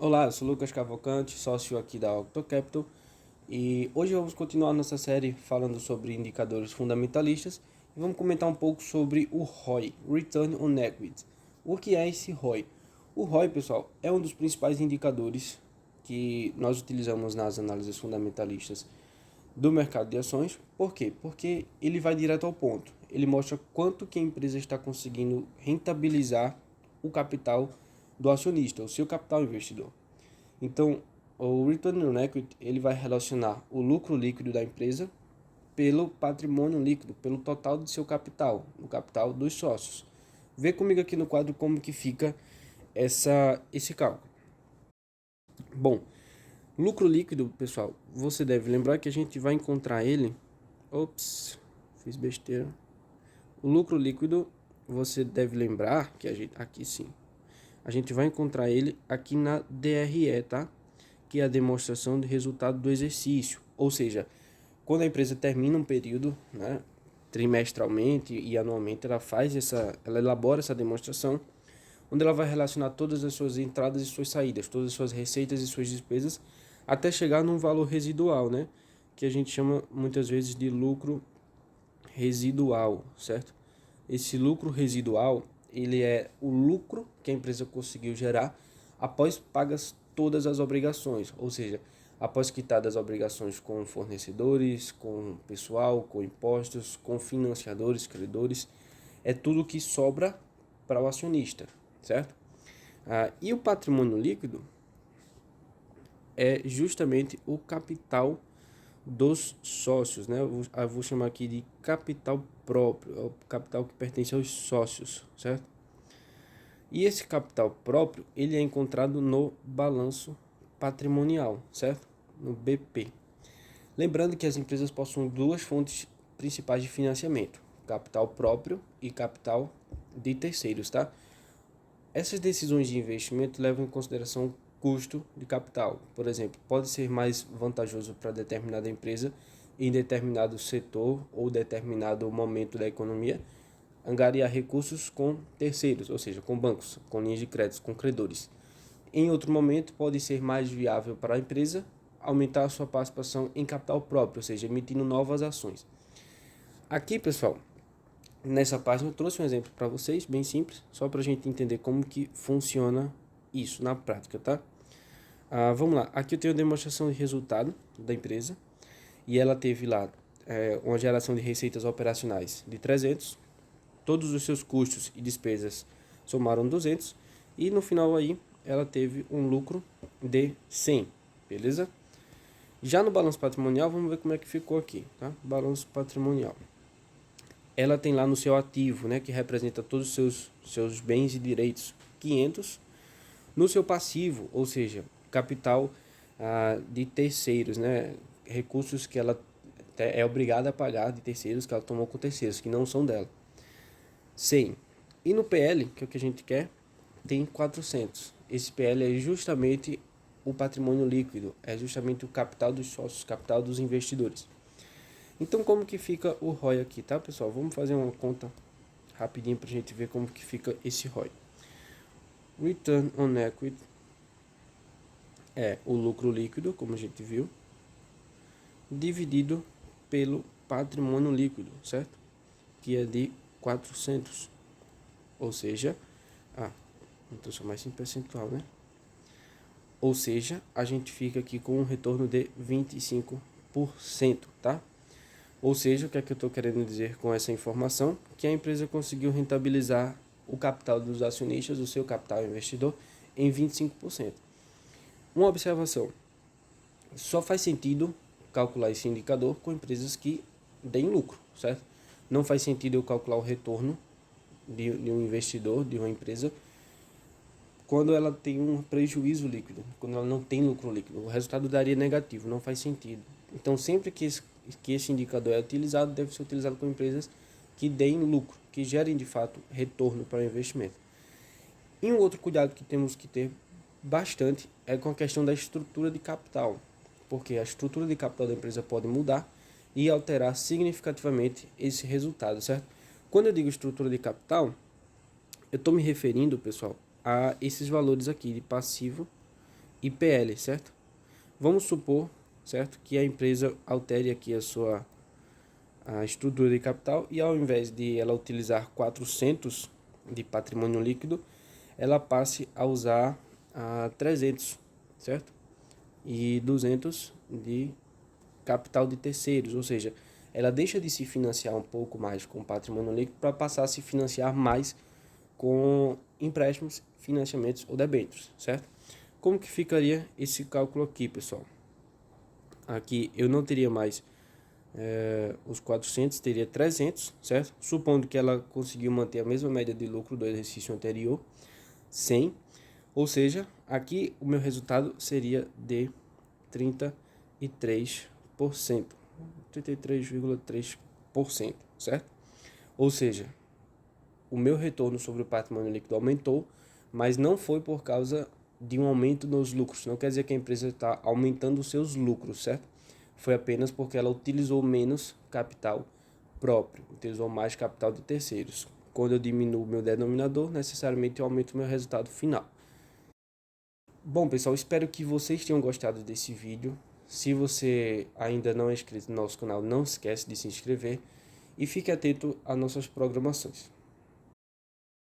Olá, eu sou Lucas Cavalcante, sócio aqui da OctoCapital, e hoje vamos continuar nossa série falando sobre indicadores fundamentalistas e vamos comentar um pouco sobre o ROI, Return on Equity. O que é esse ROI? O ROI, pessoal, é um dos principais indicadores que nós utilizamos nas análises fundamentalistas do mercado de ações. Por quê? Porque ele vai direto ao ponto. Ele mostra quanto que a empresa está conseguindo rentabilizar o capital do acionista, o seu capital investidor. Então, o Return on Equity ele vai relacionar o lucro líquido da empresa pelo patrimônio líquido, pelo total do seu capital, o capital dos sócios. Vê comigo aqui no quadro como que fica esse cálculo. Bom, lucro líquido, pessoal, você deve lembrar que a gente vai encontrar ele. Ops, fiz besteira. O lucro líquido, você deve lembrar que a gente aqui sim. A gente vai encontrar ele aqui na DRE, tá? Que é a demonstração de resultado do exercício. Ou seja, quando a empresa termina um período, né, trimestralmente e anualmente, ela elabora essa demonstração, onde ela vai relacionar todas as suas entradas e suas saídas, todas as suas receitas e suas despesas, até chegar num valor residual, né? Que a gente chama muitas vezes de lucro residual, certo? Esse lucro residual, ele é o lucro que a empresa conseguiu gerar após pagas todas as obrigações, ou seja, após quitadas as obrigações com fornecedores, com pessoal, com impostos, com financiadores, credores, é tudo que sobra para o acionista, certo? E o patrimônio líquido é justamente o capital dos sócios, né? Eu vou chamar aqui de capital próprio, é o capital que pertence aos sócios, certo? E esse capital próprio, ele é encontrado no balanço patrimonial, certo? No BP. Lembrando que as empresas possuem duas fontes principais de financiamento: capital próprio e capital de terceiros, tá? Essas decisões de investimento levam em consideração o custo de capital. Por exemplo, pode ser mais vantajoso para determinada empresa em determinado setor ou determinado momento da economia angariar recursos com terceiros, ou seja, com bancos, com linhas de crédito, com credores. Em outro momento, pode ser mais viável para a empresa aumentar a sua participação em capital próprio, ou seja, emitindo novas ações. Aqui, pessoal, nessa página eu trouxe um exemplo para vocês, bem simples, só para a gente entender como que funciona isso na prática, tá? Vamos lá, aqui eu tenho a demonstração de resultado da empresa e ela teve lá uma geração de receitas operacionais de 300, todos os seus custos e despesas somaram 200 e no final aí ela teve um lucro de 100, beleza? Já no balanço patrimonial, vamos ver como é que ficou aqui, tá? Balanço patrimonial. Ela tem lá no seu ativo, né, que representa todos os seus bens e direitos, 500. No seu passivo, ou seja, capital de terceiros, né, recursos que ela é obrigada a pagar de terceiros que ela tomou com terceiros, que não são dela, 100. E no PL, que é o que a gente quer, tem 400. Esse PL é justamente o patrimônio líquido, é justamente o capital dos sócios, capital dos investidores. Então, como que fica o ROI aqui, tá, pessoal? Vamos fazer uma conta rapidinho para a gente ver como que fica esse ROI. Return on Equity é o lucro líquido, como a gente viu, dividido pelo patrimônio líquido, certo? Que é de 400. Ou seja, vou transformar isso em percentual, né? Ou seja, a gente fica aqui com um retorno de 25%, tá? Ou seja, o que é que eu estou querendo dizer com essa informação? Que a empresa conseguiu rentabilizar o capital dos acionistas, o seu capital investidor, em 25%. Uma observação: só faz sentido calcular esse indicador com empresas que deem lucro, certo? Não faz sentido eu calcular o retorno de um investidor, de uma empresa, quando ela tem um prejuízo líquido, quando ela não tem lucro líquido. O resultado daria negativo, não faz sentido. Então, sempre que esse indicador é utilizado, deve ser utilizado com empresas que deem lucro, que gerem de fato retorno para o investimento. E um outro cuidado que temos que ter bastante é com a questão da estrutura de capital, porque a estrutura de capital da empresa pode mudar e alterar significativamente esse resultado, certo? Quando eu digo estrutura de capital, eu estou me referindo, pessoal, a esses valores aqui de passivo e PL, certo? Vamos supor, certo, que a empresa altere aqui a estrutura de capital e ao invés de ela utilizar 400 de patrimônio líquido, ela passe a usar 300, certo? E 200 de capital de terceiros, ou seja, ela deixa de se financiar um pouco mais com patrimônio líquido para passar a se financiar mais com empréstimos, financiamentos ou debêntures, certo? Como que ficaria esse cálculo aqui, pessoal? Aqui eu não teria mais os 400, teria 300, certo? Supondo que ela conseguiu manter a mesma média de lucro do exercício anterior, 100, ou seja, aqui o meu resultado seria de 33%, 33,3%, certo? Ou seja, o meu retorno sobre o patrimônio líquido aumentou, mas não foi por causa de um aumento nos lucros. Não quer dizer que a empresa está aumentando os seus lucros, certo? Foi apenas porque ela utilizou menos capital próprio, utilizou mais capital de terceiros. Quando eu diminuo o meu denominador, necessariamente eu aumento o meu resultado final. Bom, pessoal, espero que vocês tenham gostado desse vídeo. Se você ainda não é inscrito no nosso canal, não esquece de se inscrever e fique atento às nossas programações.